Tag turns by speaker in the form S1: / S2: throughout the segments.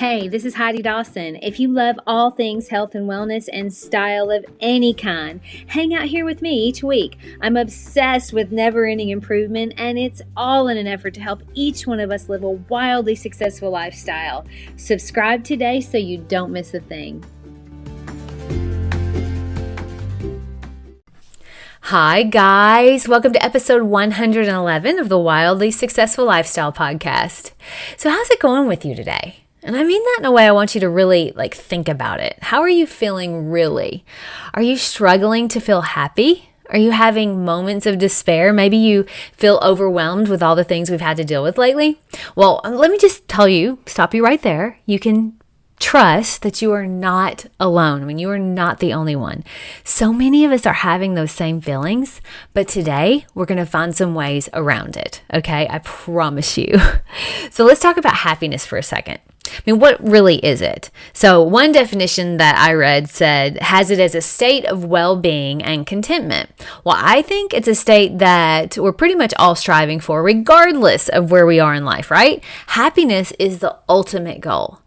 S1: Hey, this is Heidi Dawson. If you love all things health and wellness and style of any kind, hang out here with me each week. I'm obsessed with never-ending improvement, and it's all in an effort to help each one of us live a wildly successful lifestyle. Subscribe today so you don't miss a thing. Hi guys, welcome to episode 111 of the Wildly Successful Lifestyle Podcast. So how's it going with you today? And I mean that in a way I want you to really think about it. How are you feeling really? Are you struggling to feel happy? Are you having moments of despair? Maybe you feel overwhelmed with all the things we've had to deal with lately. Well, let me just tell you, stop you right there. You can trust that you are not alone. I mean, you are not the only one. So many of us are having those same feelings, but today we're going to find some ways around it. Okay, I promise you. So let's talk about happiness for a second. I mean, what really is it? So one definition that I read said, has it as a state of well-being and contentment. Well, I think it's a state that we're pretty much all striving for, regardless of where we are in life, right? Happiness is the ultimate goal.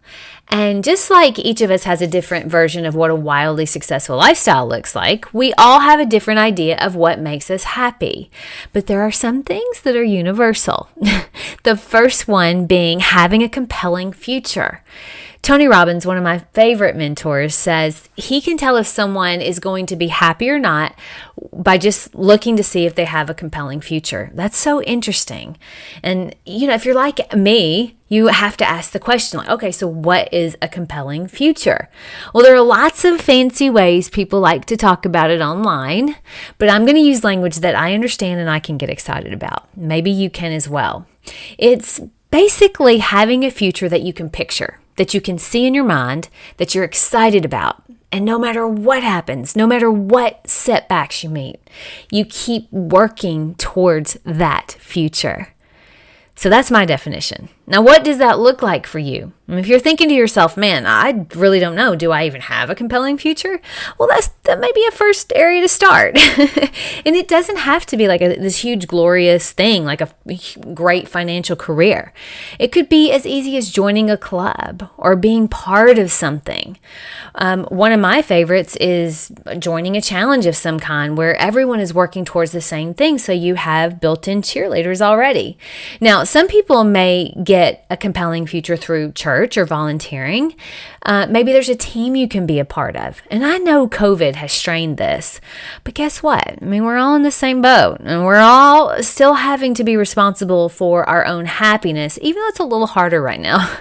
S1: And just like each of us has a different version of what a wildly successful lifestyle looks like, we all have a different idea of what makes us happy. But there are some things that are universal. The first one being having a compelling future. Tony Robbins, one of my favorite mentors, says he can tell if someone is going to be happy or not by just looking to see if they have a compelling future. That's so interesting. And, if you're like me, you have to ask the question, okay, so what is a compelling future? Well, there are lots of fancy ways people like to talk about it online, but I'm going to use language that I understand and I can get excited about. Maybe you can as well. It's basically having a future that you can picture, that you can see in your mind, that you're excited about. And no matter what happens, no matter what setbacks you meet, you keep working towards that future. So that's my definition. Now, what does that look like for you? If you're thinking to yourself, man, I really don't know. Do I even have a compelling future? Well, that may be a first area to start. And it doesn't have to be like this huge, glorious thing, like a great financial career. It could be as easy as joining a club or being part of something. One of my favorites is joining a challenge of some kind where everyone is working towards the same thing. So you have built-in cheerleaders already. Now, some people may get a compelling future through church or volunteering. Maybe there's a team you can be a part of. And I know COVID has strained this, but guess what? I mean, we're all in the same boat and we're all still having to be responsible for our own happiness, even though it's a little harder right now.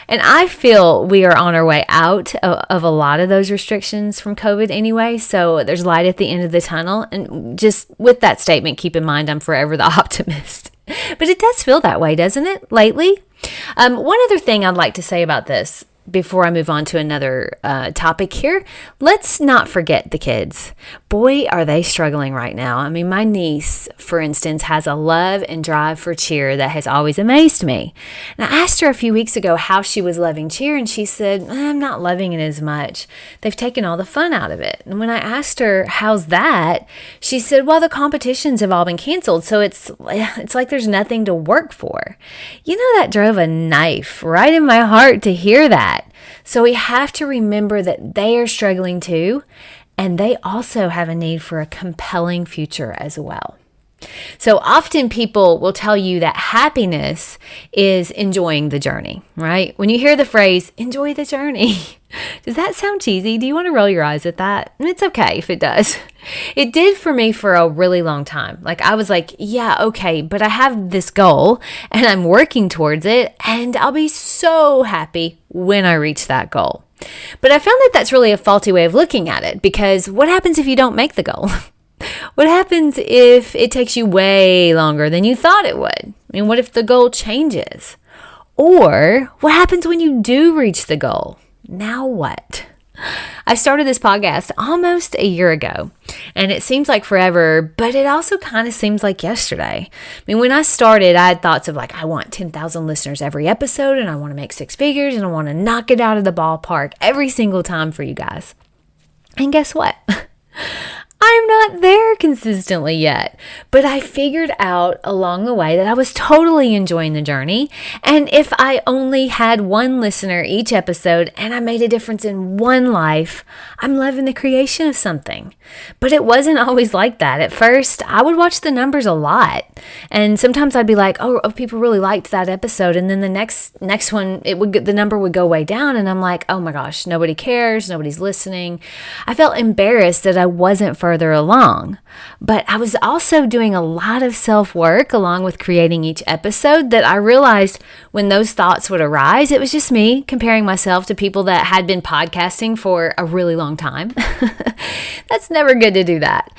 S1: And I feel we are on our way out of a lot of those restrictions from COVID anyway. So there's light at the end of the tunnel. And just with that statement, keep in mind, I'm forever the optimist. But it does feel that way, doesn't it, lately? One other thing I'd like to say about this before I move on to another topic here, let's not forget the kids. Boy, are they struggling right now. I mean, my niece, for instance, has a love and drive for cheer that has always amazed me. And I asked her a few weeks ago how she was loving cheer, and she said, I'm not loving it as much. They've taken all the fun out of it. And when I asked her, how's that? She said, well, the competitions have all been canceled, so it's like there's nothing to work for. That drove a knife right in my heart to hear that. So we have to remember that they are struggling too, and they also have a need for a compelling future as well. So often people will tell you that happiness is enjoying the journey, right? When you hear the phrase, enjoy the journey, does that sound cheesy? Do you want to roll your eyes at that? And it's okay if it does. It did for me for a really long time. I was like, yeah, okay, but I have this goal and I'm working towards it and I'll be so happy when I reach that goal. But I found that that's really a faulty way of looking at it, because what happens if you don't make the goal? What happens if it takes you way longer than you thought it would? I mean, what if the goal changes? Or what happens when you do reach the goal? Now what? I started this podcast almost a year ago, and it seems like forever, but it also kind of seems like yesterday. I mean, when I started, I had thoughts of I want 10,000 listeners every episode, and I want to make 6 figures, and I want to knock it out of the ballpark every single time for you guys. And guess what? I'm not there consistently yet, but I figured out along the way that I was totally enjoying the journey. And if I only had one listener each episode and I made a difference in one life, I'm loving the creation of something. But it wasn't always like that. At first, I would watch the numbers a lot. And sometimes I'd be like, oh, people really liked that episode. And then the next one, the number would go way down. And I'm like, oh my gosh, nobody cares. Nobody's listening. I felt embarrassed that I wasn't further along. But I was also doing a lot of self-work along with creating each episode that I realized when those thoughts would arise, it was just me comparing myself to people that had been podcasting for a really long time. That's never good to do that.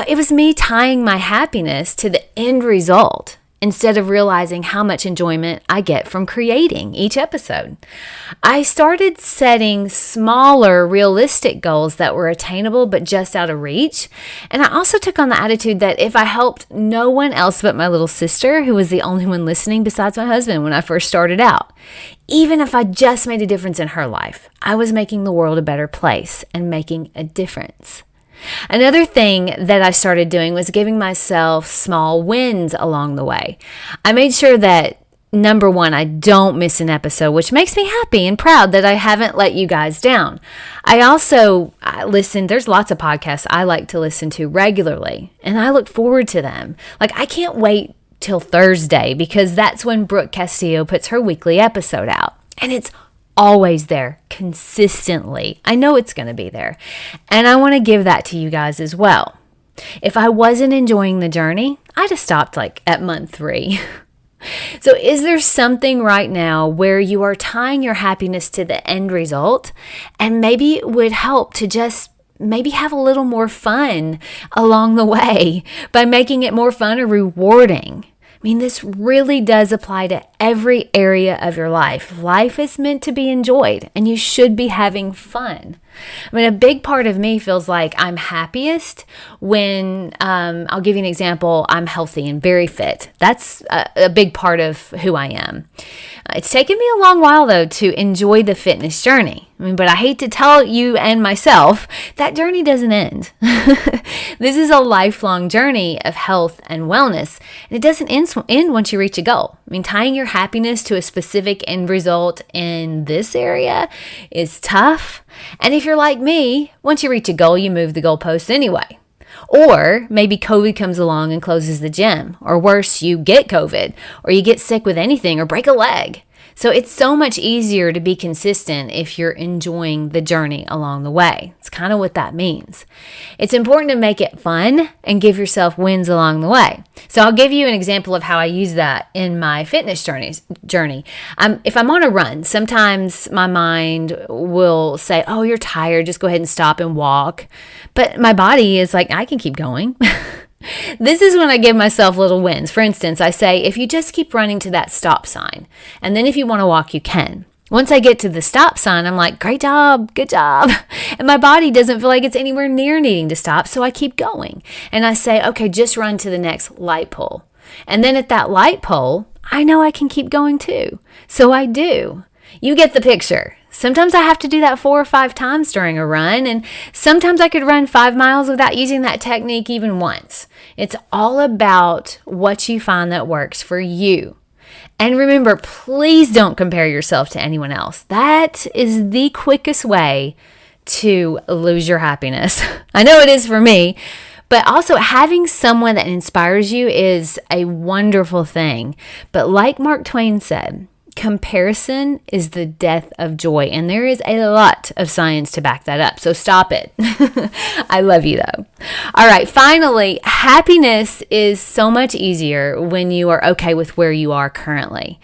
S1: It was me tying my happiness to the end result instead of realizing how much enjoyment I get from creating each episode. I started setting smaller, realistic goals that were attainable but just out of reach. And I also took on the attitude that if I helped no one else but my little sister, who was the only one listening besides my husband when I first started out, even if I just made a difference in her life, I was making the world a better place and making a difference. Another thing that I started doing was giving myself small wins along the way. I made sure that, number one, I don't miss an episode, which makes me happy and proud that I haven't let you guys down. I listen, there's lots of podcasts I like to listen to regularly, and I look forward to them. Like, I can't wait till Thursday because that's when Brooke Castillo puts her weekly episode out. And it's always there, consistently. I know it's going to be there. And I want to give that to you guys as well. If I wasn't enjoying the journey, I'd have stopped like at month 3. So is there something right now where you are tying your happiness to the end result? And maybe it would help to just maybe have a little more fun along the way by making it more fun or rewarding. I mean, this really does apply to every area of your life. Life is meant to be enjoyed, and you should be having fun. I mean, a big part of me feels like I'm happiest when, I'll give you an example, I'm healthy and very fit. That's a big part of who I am. It's taken me a long while, though, to enjoy the fitness journey. I mean, but I hate to tell you and myself, that journey doesn't end. This is a lifelong journey of health and wellness, and it doesn't end once you reach a goal. I mean, tying your happiness to a specific end result in this area is tough. And if you're like me, once you reach a goal, you move the goalposts anyway. Or maybe COVID comes along and closes the gym. Or worse, you get COVID, or you get sick with anything, or break a leg. So it's so much easier to be consistent if you're enjoying the journey along the way. It's kind of what that means. It's important to make it fun and give yourself wins along the way. So I'll give you an example of how I use that in my fitness journey. If I'm on a run, sometimes my mind will say, oh, you're tired, just go ahead and stop and walk. But my body is like, I can keep going. This is when I give myself little wins. For instance, I say, if you just keep running to that stop sign, and then if you want to walk, you can. Once I get to the stop sign, I'm like, great job, good job. And my body doesn't feel like it's anywhere near needing to stop, so I keep going. And I say, okay, just run to the next light pole. And then at that light pole, I know I can keep going too. So I do. You get the picture. Sometimes I have to do that 4 or 5 times during a run, and sometimes I could run 5 miles without using that technique even once. It's all about what you find that works for you. And remember, please don't compare yourself to anyone else. That is the quickest way to lose your happiness. I know it is for me, but also having someone that inspires you is a wonderful thing. But like Mark Twain said, comparison is the death of joy, and there is a lot of science to back that up, so stop it. I love you though. All right, finally, happiness is so much easier when you are okay with where you are currently.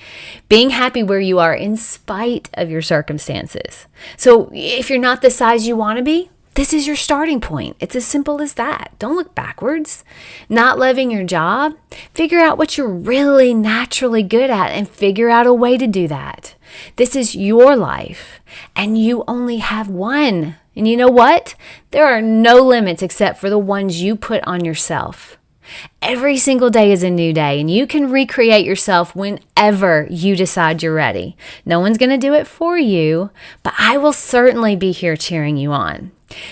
S1: Being happy where you are in spite of your circumstances. So if you're not the size you want to be, this is your starting point. It's as simple as that. Don't look backwards. Not loving your job? Figure out what you're really naturally good at and figure out a way to do that. This is your life, and you only have one. And you know what? There are no limits except for the ones you put on yourself. Every single day is a new day, and you can recreate yourself whenever you decide you're ready. No one's going to do it for you, but I will certainly be here cheering you on.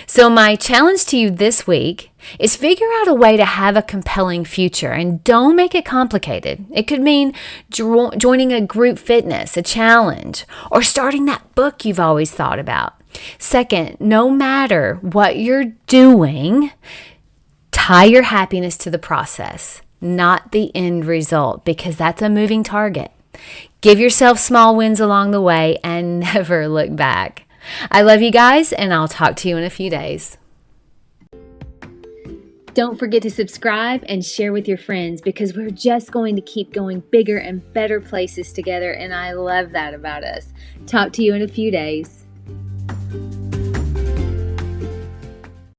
S1: So my challenge to you this week is figure out a way to have a compelling future and don't make it complicated. It could mean joining a group fitness, a challenge, or starting that book you've always thought about. Second, no matter what you're doing, tie your happiness to the process, not the end result, because that's a moving target. Give yourself small wins along the way and never look back. I love you guys, and I'll talk to you in a few days. Don't forget to subscribe and share with your friends, because we're just going to keep going bigger and better places together, and I love that about us. Talk to you in a few days.